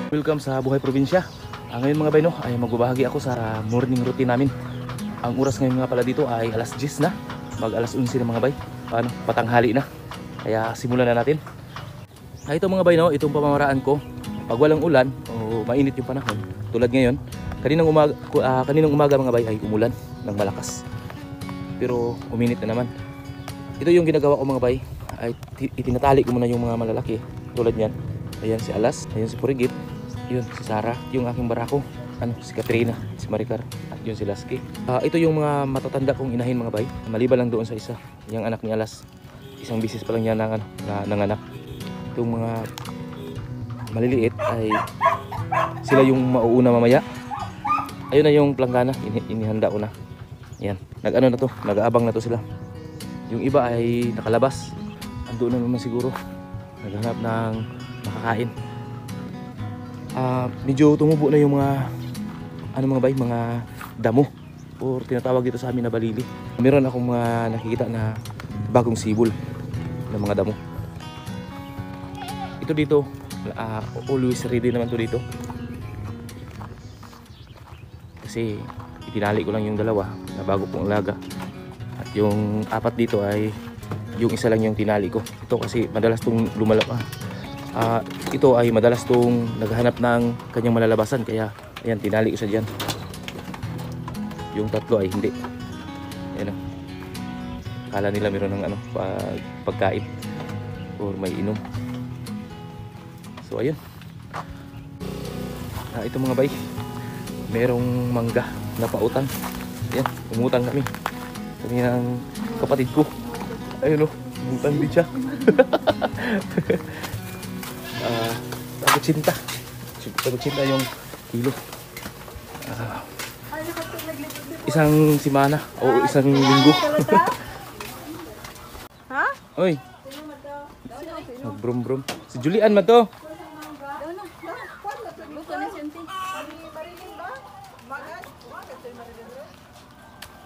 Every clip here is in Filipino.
Welcome sa Buhay Probinsya. Ngayon mga bay no, ay magbabahagi ako sa morning routine namin. Ang oras ngayon nga pala dito ay alas 10 na. Mag alas 11 na mga bay. Patanghali na. Kaya simulan na natin. Ito mga bay no, itong pamamaraan ko. Pag walang ulan o mainit yung panahon, tulad ngayon, kaninang umaga mga bay ay umulan ng malakas. Pero uminit na naman. Ito yung ginagawa ko mga bay, ay itinatali ko muna yung mga malalaki. Tulad niyan. Ayan si Alas, ayan si Purigit. Yun, si Sarah, yung aking barako, si Katrina, si Maricar, at yun si Lasky. Ito yung mga matatanda kong inahin mga bay. Maliban lang doon sa isa, yung anak ni Alas. Isang bisis pa lang niya nanganak. Itong mga maliliit ay sila yung mauuna mamaya. Ayun na yung planggana, inihanda ko na. Yan, nag-ano na to, nag-aabang na to sila. Yung iba ay nakalabas. Ando na naman siguro, naghanap ng makakain. Medyo tumubo na yung mga mga bay, mga damo or tinatawag dito sa amin na balili. Meron akong mga nakikita na bagong sibol ng mga damo. Ito dito, always ready naman to dito. Kasi itinali ko lang yung dalawa na bago pong alaga. At yung apat dito ay yung isa lang yung tinali ko. Ito kasi madalas tong lumalabas. Ito ay madalas tong naghahanap ng kanyang malalabasan, kaya ayan, tinali ko siya dyan. Yung tatlo ay hindi. Ayan, akala nila meron ng pagkain or may inom. So ayun, ito mga bay, merong mangga na pautang. Ayan, umutang kami ng kapatid ko. Ayun o, umutang din siya. Tagutsinta yung kilo. Isang simana o isang linggo. Ha? Oy, magbrum-brum. Si Julian man to.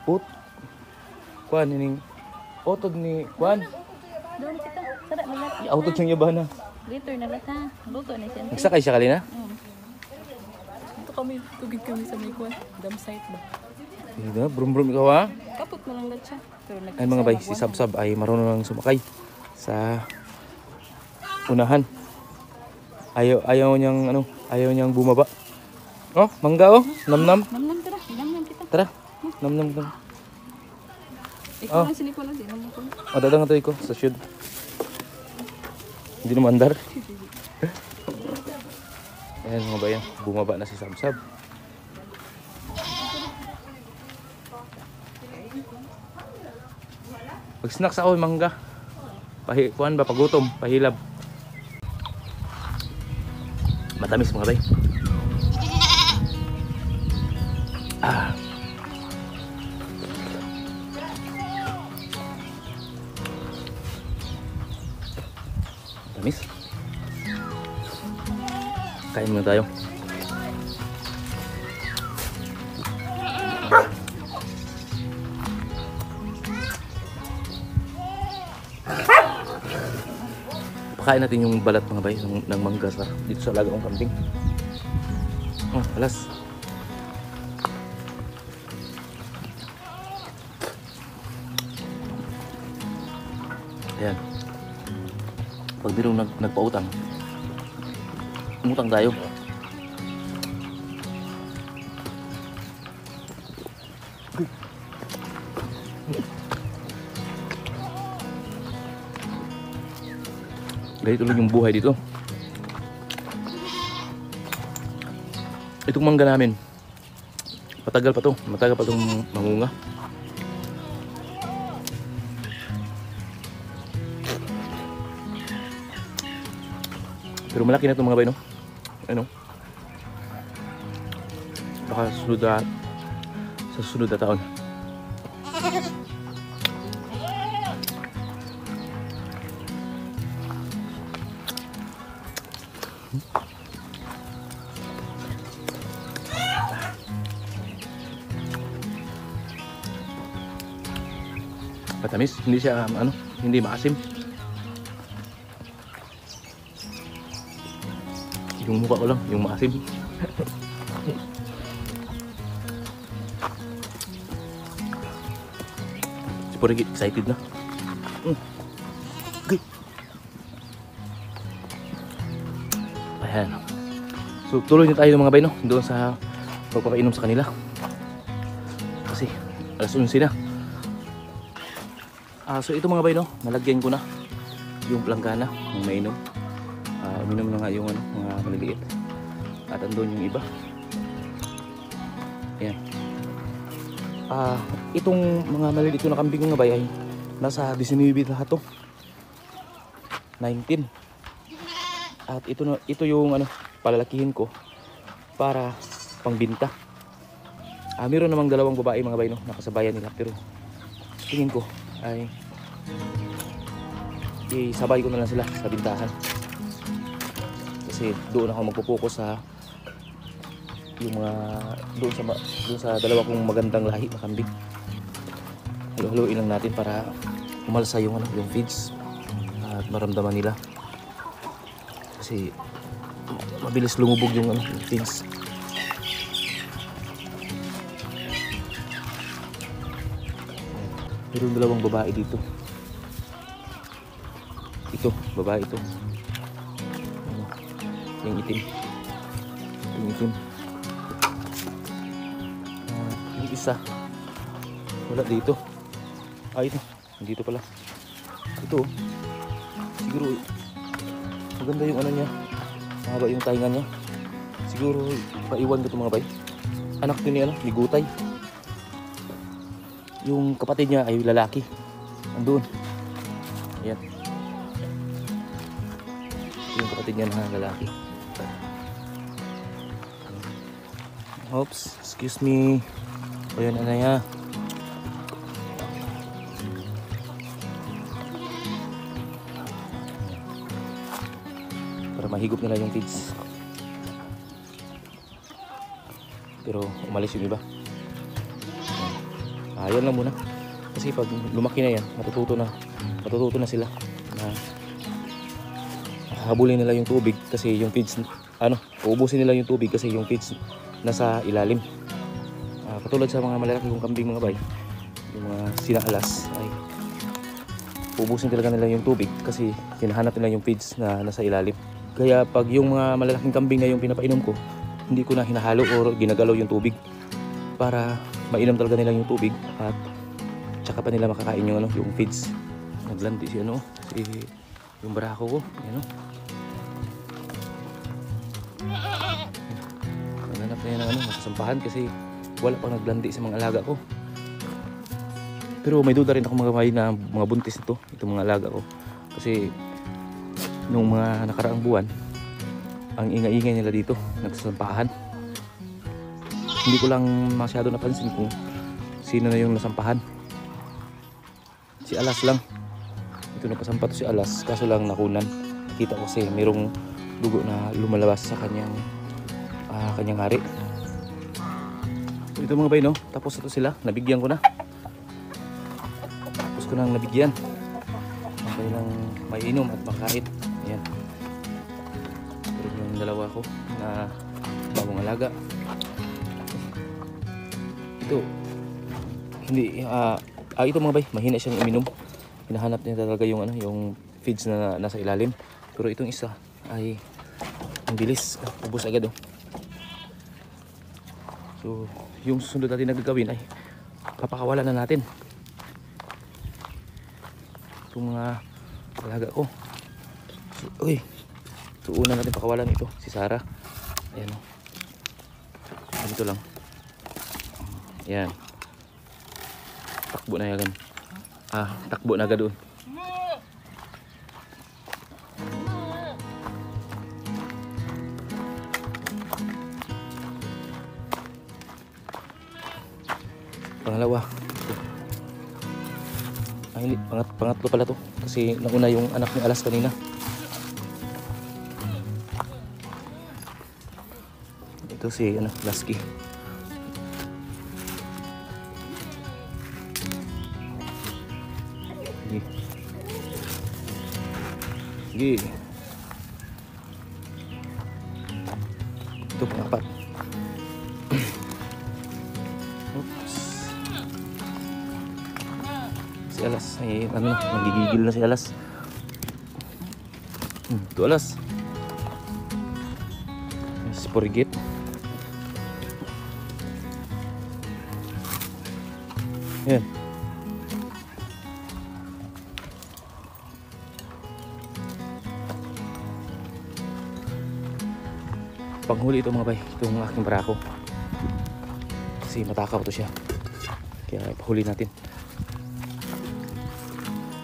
Put. Kuan ining otod ni Kuan. Doon kita. Sada malat. Outod siyang yabahan na. Liter na lata. Luto na siya. Nagsakay siya kalina? Ito kami, tugid kami sa may kuwan. Dam site ba? Hindi, brum-brum ikaw ha. Kapot mo lang lat siya. Ay mga bay, si Sabsab ay marunong lang sumakay sa unahan. Ayaw niyang bumaba. Oh, mangga oh, namnam. Namnam tara, namnam kita. Tara, namnam. Ikaw lang sinipo lang, namnam ko. Dadang ito ko sa shoot. Hindi naman andar. Ayan mga bayan, bumaba na si Sabsab. Pag snacks ako yung mangga. Kuhan ba, pagutom, pahilab. Matamis mga bay. Matamis. Kain muna tayo. Pakain natin yung balat mga bay ng mangga dito sa alaga kong kambing. Oh, alas. Ayan. Pag birong nagpautang, umutang tayo. Ganito lang yung buhay dito. Itong mangga namin, matagal pa itong mangunga. Pero malaki na itong mga bay, no? Ano? Baka sa susunod na taon. Matamis, hindi siya hindi maasim. Yung mukha ko lang, yung maasim. Si Porigi, excited na. Okay. Ayan. So tuloy na tayo mga bay, no? Doon sa pagpapainom sa kanila. Kasi alas 11 na. So ito mga bay, no? Nalagyan ko na yung planggana ng mainom. Uminom na nga yung ano, mga maliliit. At andun yung iba. Ayan. Itong mga maliliit na kambing mga bay ay nasa 19 lahat to. 19. At ito yung ano, palalakihin ko para pangbinta. Meron namang dalawang babae mga bay, no, nakasabayan nila, pero tingin ko ay isabay ko na lang sila sa bintahan. Kasi doon ako magpo-focus sa yung mga doon sa dalawa kong magandang lahi na kambing. Haluin lang natin para umalsa yung ano, yung feeds at maramdaman nila. Kasi mabilis lumubog yung ano, yung feeds. Meron dalawang babae dito. Ito, babae ito. Ano, yung itim. Yung itim. Yung isa. Wala dito. Ito. Dito pala. Ito. Siguro maganda yung ano niya. Mahaba yung tainga niya. Siguro paiwan ko ito mga bay. Anak to ni ano, ni Gutay. Yung kapatid niya ay lalaki. Andun. Ayan. Yung kapatid niya na lalaki. Oops, excuse me. O yan, ano ya. Para mahigop nila yung feeds. Pero umalis yung iba. Yan lang muna. Kasi pag lumaki na yan, matututo na sila na habulin nila yung tubig kasi yung feeds, uubusin nila yung tubig kasi yung feeds nasa ilalim. Katulad sa mga malalaki kong kambing mga bay, yung mga sinaalas ay uubusin talaga nila yung tubig kasi hinahanap nila yung feeds na nasa ilalim. Kaya pag yung mga malalaking kambing na yung pinapainom ko, hindi ko na hinahalo o ginagalaw yung tubig para mainom talaga nila yung tubig at tsaka pa nila makakain yung ano, yung feeds. Naglandi si ano, si yung barako ko, ano. Naghanap na yan ng ano, masasampahan kasi wala pang naglandi sa mga alaga ko. Pero may duda rin ako mga bay na mga buntis nito, itong mga alaga ko. Kasi nung mga nakaraang buwan, ang ingay-ingay nila dito, nagsasampahan. Hindi ko lang masyado napansin kung sino na yung nasampahan. Si Alas lang. Ito napasampa to si Alas, kaso lang nakunan. Nakita ko kasi mayroong dugo na lumalabas sa kanyang hari. So, ito mga bay, no? Tapos ito sila, nabigyan ko na. Tapos ko nang nabigyan. Okay lang may inom at makain. Ayan. Pero yung dalawa ko na bagong alaga. Ito hindi ito mga bay, mahina siyang uminom. Hinahanap niya talaga yung ano, yung feeds na nasa ilalim. Pero itong isa ay ang bilis, ubos agad oh. So yung susunod natin na gagawin ay papakawalan na natin itong mga alaga ko. So una natin pakawalan ito, si Sarah. Ayan oh. Ganito lang. Yan. Takbo na yan. Takbo na agad doon. Pangalawa. Ito. Hindi, pangatlo pala to. Kasi nauna yung anak ni Alas kanina. Ito si Lasky. Sige. Ito pang-apat. Oops. Si Alas ay ano na, nagigigil na si Alas. Ito Alas. Sporigit. Yan. Panghuli ito mga bay, itong aking barako. Kasi matakaw to siya. Kaya ipahuli natin.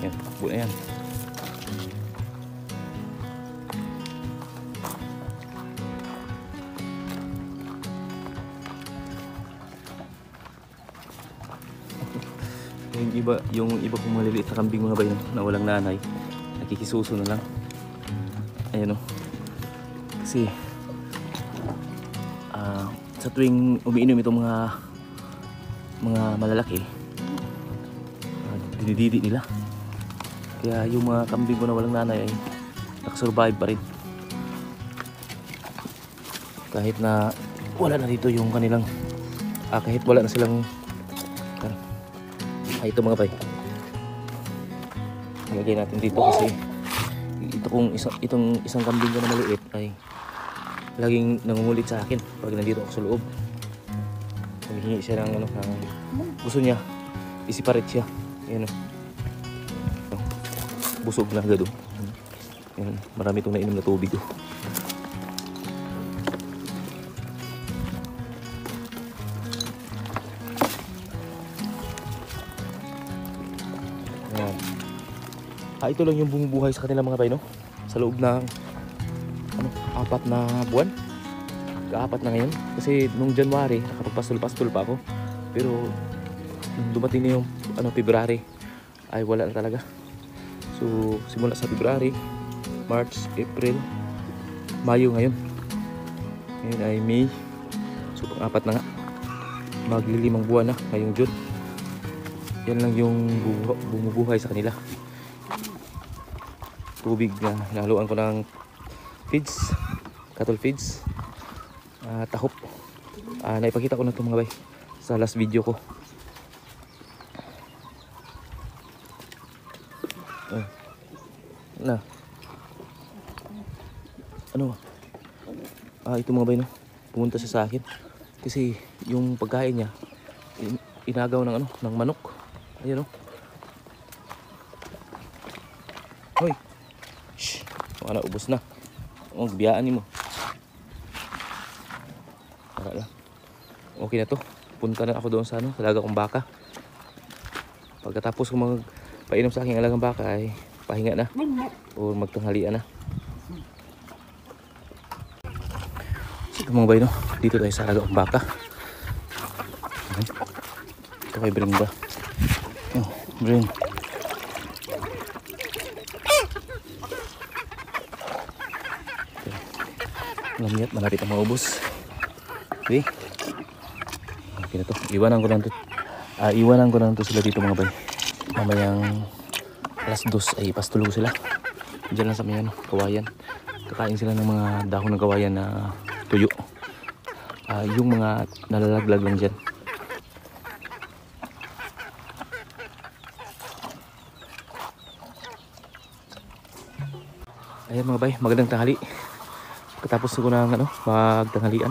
Yan, takbo na yan. Yung iba kong maliliit na kambing mga bay na walang nanay, nakikisuso na lang. Ayan o. Kasi sa tuwing umiinom itong mga malalaki, dinididi nila. Kaya yung mga kambing ko na walang nanay ay nakasurvive pa rin. Kahit na wala na dito yung kanilang kahit wala na silang ito mga bay, ilagay natin dito kasi itong isang kambing ko na maliit ay laging nangungulit sa akin pag nandito ako sa loob. Humihingi siya ng gusto niya i-separate siya. Ayan o, busog na agad o. Ayan, marami itong nainom na tubig o. Ito lang yung bumubuhay sa kanila mga bay, no? Sa loob ng 4 na buwan. Ka-4 na ngayon. Kasi nung January, nakapagpastol-pastol pa ako. Pero nung dumating na yung February, ay wala na talaga. So simula sa February, March, April, Mayo ngayon. Ngayon ay May. So pang-4 na nga. Magli-5 buwan na ngayong June. Yan lang yung bumubuhay sa kanila. Tubig na hinaluan ko ng feeds, cattle feeds, tahop. Naipakita ko na ito mga bay sa last video ko. Ito mga bay, no? Pumunta siya sa akin kasi yung pagkain niya inagaw ng ng manok. Ayan, no? Hoy. Shh. Wala, ubos na. Biyaan mo. Para lang. Okay na to. Punta na ako doon sa alaga kong baka. Pagkatapos kong magpainom sa aking alagang baka ay pahinga na. O magtanghalian na. So mga bay, no? Dito tayo sa alaga kong baka. Ito kay Brenda. Brenda. Lamyat, malapit ang maubos. Okay. Okay na to. Iwanan ko lang to sila dito mga bay. Mamayang 2:00 ay pastulog sila. Diyan lang sa may kawayan. Kakain sila ng mga dahon ng kawayan na tuyo. Yung mga nalalaglag lang dyan. Ayan mga bay, magandang tanghali. Katapos ko ng magtanghalian.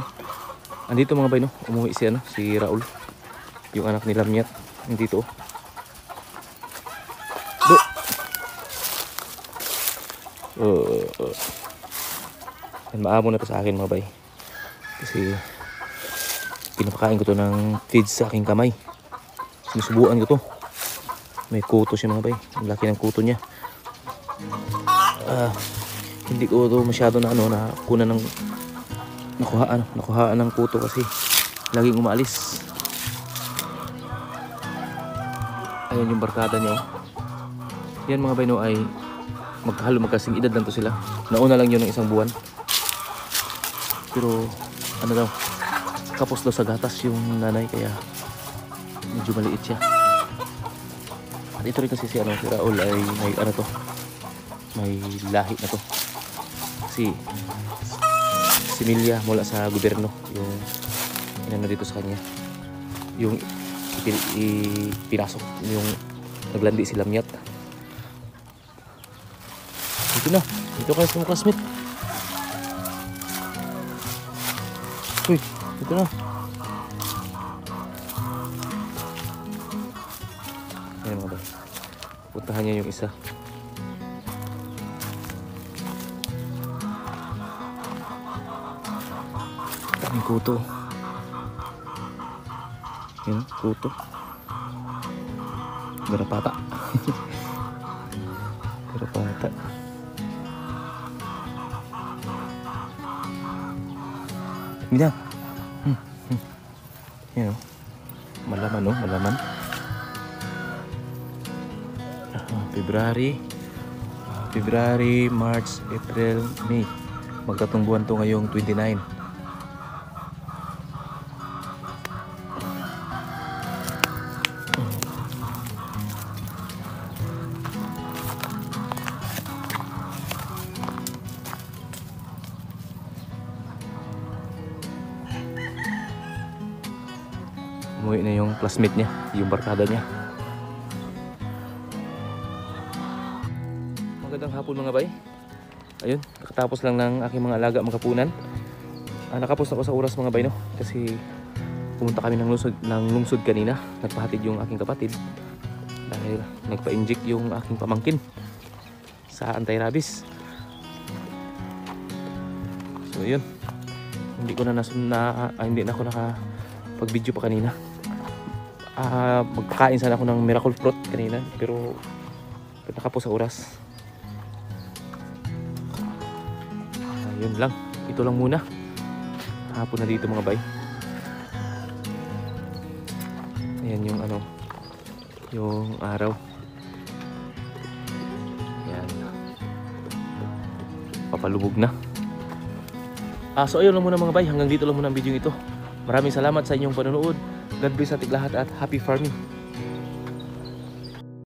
Andito mga bay, no? Umuwi si Raul. Yung anak ni Lamyat. Nandito. Maamo na to sa akin mga bay. Kasi pinapakain ko to ng feeds sa aking kamay. Sinusubuan ko to. May kuto siya mga bay. Ang laki ng kuto niya. Hindi ko to masyado na kunan ng nakuhaan ng kuto kasi laging umaalis. Ayan yung barkada niya. Yan mga bay, no, ay magkasing edad lang to sila. Nauna lang yun ng 1 buwan. Pero kapos daw sa gatas yung nanay, kaya medyo maliit siya. At ito rin kasi si Raul ay may lahi na to. Kasi similya mula sa gobyerno yung inano dito sa kanya, yung pinasok, yung naglandi si Lamyat. Dito na, dito kayo sa mga classmate. Uy, dito na. Ayan mga bay, puntahan niya yung isa. Daming kuto. Yan, kuto. Garapata. Garapata. Mina. Yan o. Malaman o, malaman. February, March, April, May. Magtatong buwan to ngayong 29. Umuwi na yung classmate niya, yung barkada niya. Magandang hapon mga bay. Ayun, nakatapos lang ng aking mga alaga magkapunan. Nakapos ako sa oras mga bay, no? Kasi pumunta kami ng lungsod kanina. Nagpahatid yung aking kapatid dahil nagpa-inject yung aking pamangkin sa anti-rabies. So yun, hindi na ako nakapag-video pa kanina. Magpakain sana ako ng miracle fruit kanina, pero nakapos sa oras. Yun lang, ito lang muna. Hapon na dito mga bay. Ayan yung yung araw. Ayan, papalubog na. So ayun lang muna mga bay, hanggang dito lang muna ang video ito. Maraming salamat sa inyong panonood. God bless ating lahat at happy farming.